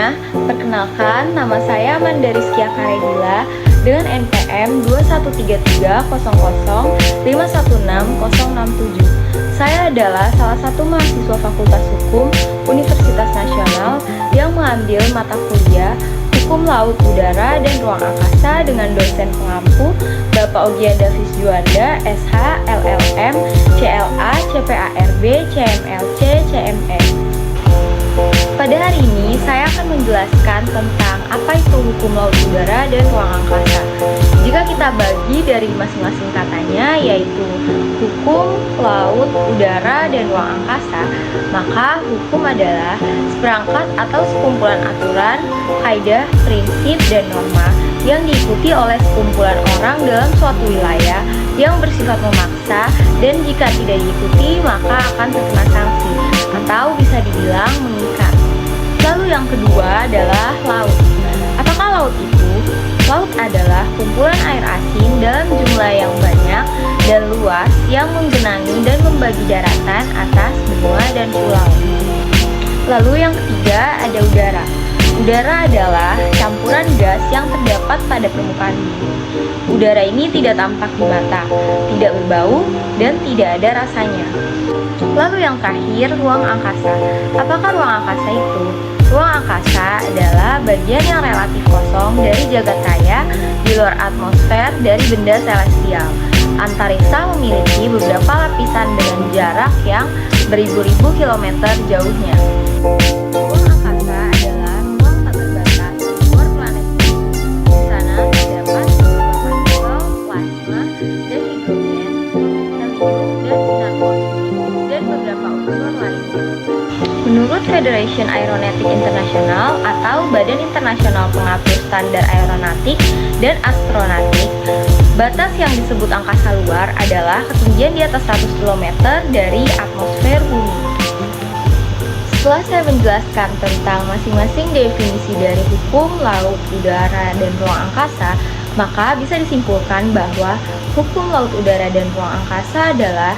semuanya, perkenalkan nama saya Mandariskia Karegila dengan NPM 2133005160067. Saya adalah salah satu mahasiswa Fakultas Hukum Universitas Nasional yang mengambil mata kuliah Hukum Laut Udara dan Ruang Angkasa dengan dosen pengampu Bapak Ogian Davis Juanda, SH, LLM, CLA, CPARB, CMLC, CME. Pada hari ini, saya akan menjelaskan tentang apa itu hukum laut udara dan ruang angkasa. Jika kita bagi dari masing-masing katanya, yaitu hukum, laut, udara, dan ruang angkasa, maka hukum adalah seperangkat atau sekumpulan aturan, kaidah, prinsip, dan norma yang diikuti oleh sekumpulan orang dalam suatu wilayah yang bersifat memaksa, dan jika tidak diikuti maka akan terkena sanksi atau bisa dibilang mengikat. Lalu yang kedua adalah laut. Apakah laut itu? Laut adalah kumpulan air asin dalam jumlah yang banyak dan luas yang menggenangi dan membagi daratan, atas, benua, dan pulau. Lalu yang ketiga ada udara. Udara adalah campuran gas yang terdapat pada permukaan bumi. Udara ini tidak tampak di mata, tidak berbau, dan tidak ada rasanya. Lalu yang terakhir, ruang angkasa. Apakah ruang angkasa itu? Ruang angkasa adalah bagian yang relatif kosong dari jagat raya di luar atmosfer dari benda celestial. Antariksa memiliki beberapa lapisan dengan jarak yang beribu-ribu kilometer jauhnya. Ruang angkasa adalah ruang tak terbatas di luar planet bumi. Di sana terdapat beberapa partikel, plasma, dan hidrogen, helium, dan sinar kosmik, dan beberapa unsur lainnya. Menurut Federation Aeronautic International atau Badan Internasional Pengatur Standar Aeronautik dan Astronautik, batas yang disebut angkasa luar adalah ketinggian di atas 100 km dari atmosfer bumi. Setelah saya menjelaskan tentang masing-masing definisi dari hukum, laut, udara, dan ruang angkasa, maka bisa disimpulkan bahwa hukum laut, udara, dan ruang angkasa adalah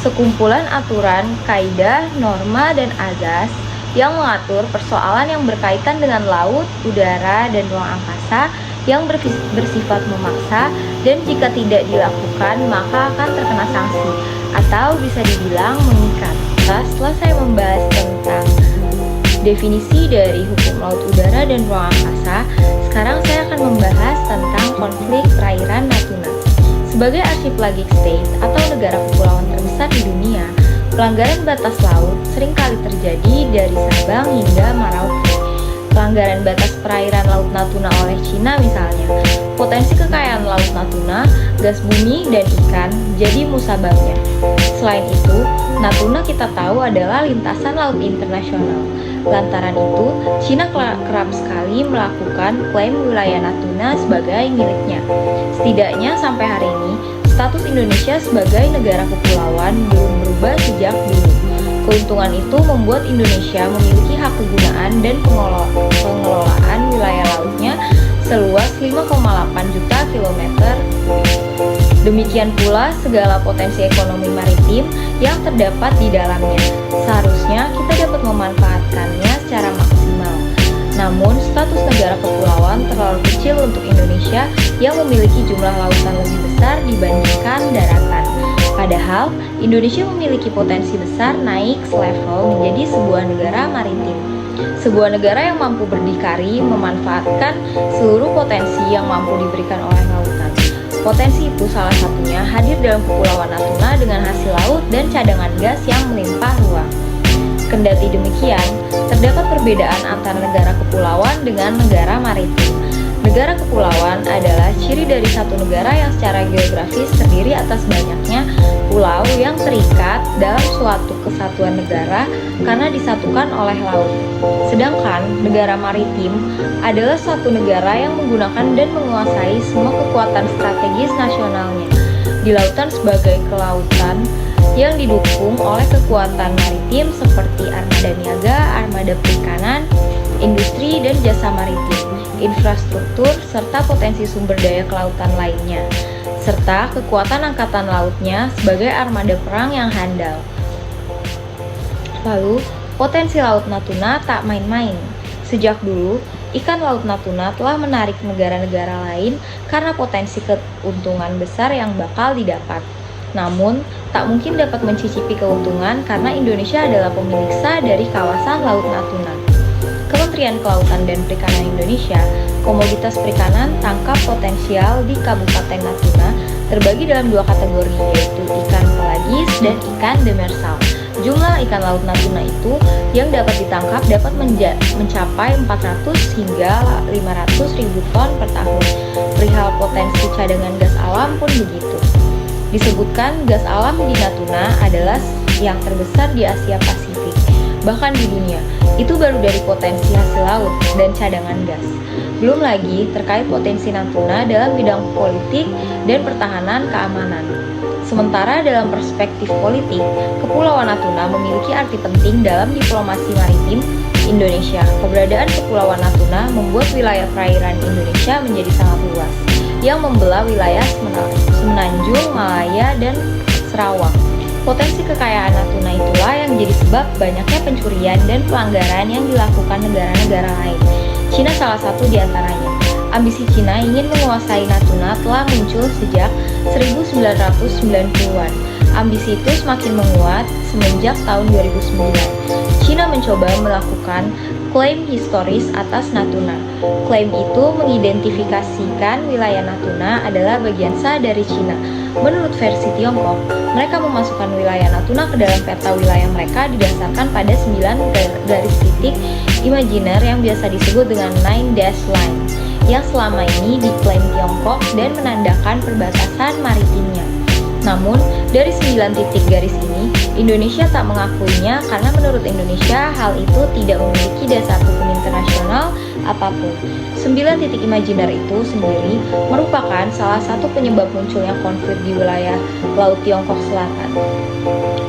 sekumpulan aturan, kaidah, norma, dan azas yang mengatur persoalan yang berkaitan dengan laut, udara, dan ruang angkasa yang bersifat memaksa, dan jika tidak dilakukan maka akan terkena sanksi atau bisa dibilang mengikat. Setelah saya membahas tentang definisi dari hukum laut, udara, dan ruang angkasa, sekarang saya akan membahas tentang konflik perairan Natuna. Sebagai archipelagic state atau negara kepulauan terbesar di dunia, pelanggaran batas laut seringkali terjadi dari Sabang hingga Merauke. Pelanggaran batas perairan Laut Natuna oleh Cina misalnya, potensi kekayaan Laut Natuna, gas bumi, dan ikan jadi musababnya. Selain itu, Natuna kita tahu adalah lintasan laut internasional. Lantaran itu, Cina kerap sekali melakukan klaim wilayah Natuna sebagai miliknya. Setidaknya sampai hari ini, status Indonesia sebagai negara kepulauan belum berubah sejak dulu. Keuntungan itu membuat Indonesia memiliki hak kegunaan dan pengelolaan wilayah lautnya seluas 5,8 juta kilometer. Demikian pula segala potensi ekonomi maritim yang terdapat di dalamnya. Seharusnya kita dapat memanfaatkannya secara maksimal. Namun, status negara kepulauan terlalu kecil untuk Indonesia yang memiliki jumlah lautan lebih besar dibandingkan daratan. Padahal, Indonesia memiliki potensi besar naik selevel menjadi sebuah negara maritim. Sebuah negara yang mampu berdikari memanfaatkan seluruh potensi yang mampu diberikan oleh lautan. Potensi itu salah satunya hadir dalam Kepulauan Natuna dengan hasil laut dan cadangan gas yang melimpah ruah. Kendati demikian, terdapat perbedaan antara negara kepulauan dengan negara maritim. Negara kepulauan adalah ciri dari satu negara yang secara geografis terdiri atas banyaknya pulau yang terikat dalam suatu kesatuan negara karena disatukan oleh laut. Sedangkan negara maritim adalah suatu negara yang menggunakan dan menguasai semua kekuatan strategis nasionalnya di lautan sebagai kelautan yang didukung oleh kekuatan maritim seperti armada niaga, armada perikanan, industri dan jasa maritim, infrastruktur, serta potensi sumber daya kelautan lainnya, serta kekuatan angkatan lautnya sebagai armada perang yang handal. Lalu, potensi Laut Natuna tak main-main. Sejak dulu, ikan laut Natuna telah menarik negara-negara lain karena potensi keuntungan besar yang bakal didapat. Namun, tak mungkin dapat mencicipi keuntungan karena Indonesia adalah pemilik sah dari kawasan Laut Natuna. Kementerian Kelautan dan Perikanan Indonesia, komoditas perikanan tangkap potensial di Kabupaten Natuna terbagi dalam dua kategori, yaitu ikan pelagis dan ikan demersal. Jumlah ikan laut Natuna itu yang dapat ditangkap dapat mencapai 400 hingga 500 ribu ton per tahun. Perihal potensi cadangan gas alam pun begitu. Disebutkan gas alam di Natuna adalah yang terbesar di Asia Pasifik, bahkan di dunia. Itu baru dari potensi hasil laut dan cadangan gas. Belum lagi terkait potensi Natuna dalam bidang politik dan pertahanan keamanan. Sementara dalam perspektif politik, Kepulauan Natuna memiliki arti penting dalam diplomasi maritim Indonesia. Keberadaan Kepulauan Natuna membuat wilayah perairan Indonesia menjadi sangat luas, yang membelah wilayah Semenanjung, Malaya, dan Sarawak. Potensi kekayaan Natuna itulah yang menjadi sebab banyaknya pencurian dan pelanggaran yang dilakukan negara-negara lain. Cina salah satu di antaranya. Ambisi Cina ingin menguasai Natuna telah muncul sejak 1990-an. Ambisi itu semakin menguat semenjak tahun 2009. Cina mencoba melakukan klaim historis atas Natuna. Klaim itu mengidentifikasikan wilayah Natuna adalah bagian sah dari Cina. Menurut versi Tiongkok, mereka memasukkan wilayah Natuna ke dalam peta wilayah mereka didasarkan pada 9 garis titik imajiner yang biasa disebut dengan Nine Dash Line, yang selama ini diklaim Tiongkok dan menandakan perbatasan maritimnya. Namun, dari 9 titik garis ini, Indonesia tak mengakuinya karena menurut Indonesia hal itu tidak memiliki dasar hukum internasional apapun. 9 titik imajiner itu sendiri merupakan salah satu penyebab munculnya konflik di wilayah Laut Tiongkok Selatan.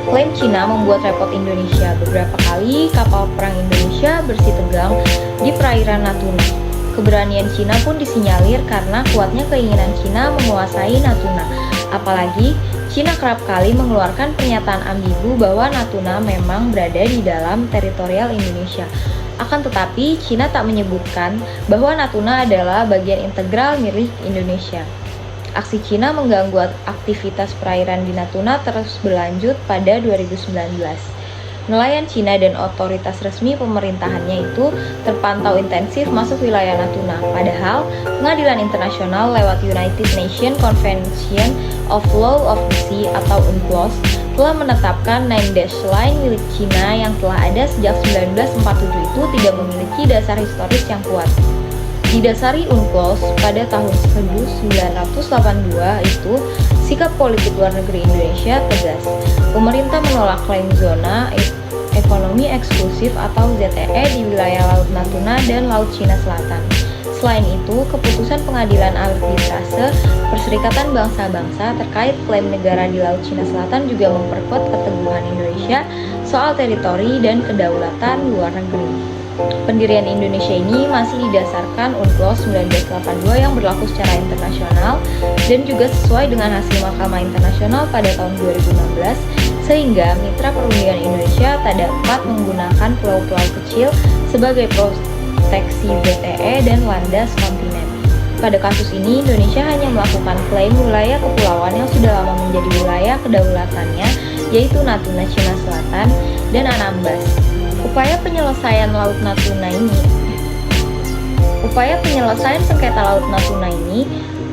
Klaim Cina membuat repot Indonesia. Beberapa kali kapal perang Indonesia bersih tegang di perairan Natuna. Keberanian Cina pun disinyalir karena kuatnya keinginan Cina menguasai Natuna. Apalagi, Cina kerap kali mengeluarkan pernyataan ambigu bahwa Natuna memang berada di dalam teritorial Indonesia. Akan tetapi, Cina tak menyebutkan bahwa Natuna adalah bagian integral milik Indonesia. Aksi Cina mengganggu aktivitas perairan di Natuna terus berlanjut pada 2019. Nelayan Cina dan otoritas resmi pemerintahannya itu terpantau intensif masuk wilayah Natuna. Padahal, Pengadilan Internasional lewat United Nations Convention of Law of the Sea atau UNCLOS telah menetapkan Nine Dash Line milik Cina yang telah ada sejak 1947 itu tidak memiliki dasar historis yang kuat. Didasari UNCLOS pada tahun 1982 itu, sikap politik luar negeri Indonesia tegas. Pemerintah menolak klaim zona ekonomi eksklusif atau ZEE di wilayah Laut Natuna dan Laut Cina Selatan. Selain itu, keputusan Pengadilan Arbitrase Perserikatan Bangsa-Bangsa terkait klaim negara di Laut Cina Selatan juga memperkuat keteguhan Indonesia soal teritori dan kedaulatan luar negeri. Pendirian Indonesia ini masih didasarkan UNCLOS 1982 yang berlaku secara internasional dan juga sesuai dengan hasil Mahkamah Internasional pada tahun 2016, sehingga mitra perundingan Indonesia tak dapat menggunakan pulau-pulau kecil sebagai proteksi ZEE dan landas kontinen. Pada kasus ini, Indonesia hanya melakukan klaim wilayah kepulauan yang sudah lama menjadi wilayah kedaulatannya, yaitu Natuna Cina Selatan dan Anambas. Upaya penyelesaian sengketa Laut Natuna ini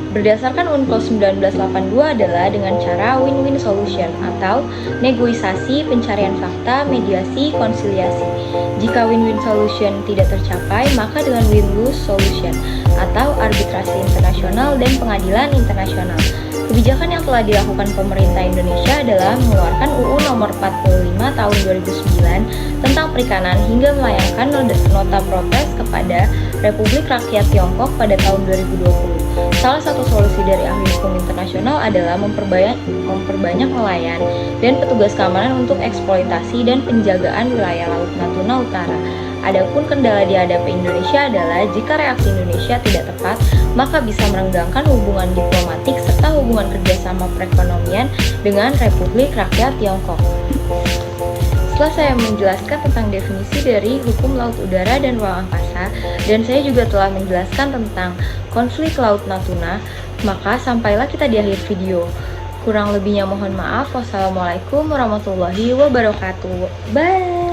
berdasarkan UNCLOS 1982 adalah dengan cara win-win solution atau negosiasi, pencarian fakta, mediasi, konsiliasi. Jika win-win solution tidak tercapai, maka dengan win-lose solution atau arbitrasi internasional dan pengadilan internasional. Kebijakan yang telah dilakukan pemerintah Indonesia adalah mengeluarkan UU Nomor 45 Tahun 2009 tentang perikanan hingga melayangkan nota protes kepada Republik Rakyat Tiongkok pada tahun 2020. Salah satu solusi dari ahli hukum internasional adalah memperbanyak nelayan dan petugas keamanan untuk eksploitasi dan penjagaan wilayah Laut Natuna Utara. Adapun kendala dihadapi Indonesia adalah jika reaksi Indonesia tidak tepat, maka bisa merenggangkan hubungan diplomatik serta hubungan kerjasama perekonomian dengan Republik Rakyat Tiongkok. Setelah saya menjelaskan tentang definisi dari hukum laut udara dan ruang angkasa, dan saya juga telah menjelaskan tentang konflik Laut Natuna, maka sampailah kita di akhir video. Kurang lebihnya mohon maaf. Wassalamualaikum warahmatullahi wabarakatuh. Bye.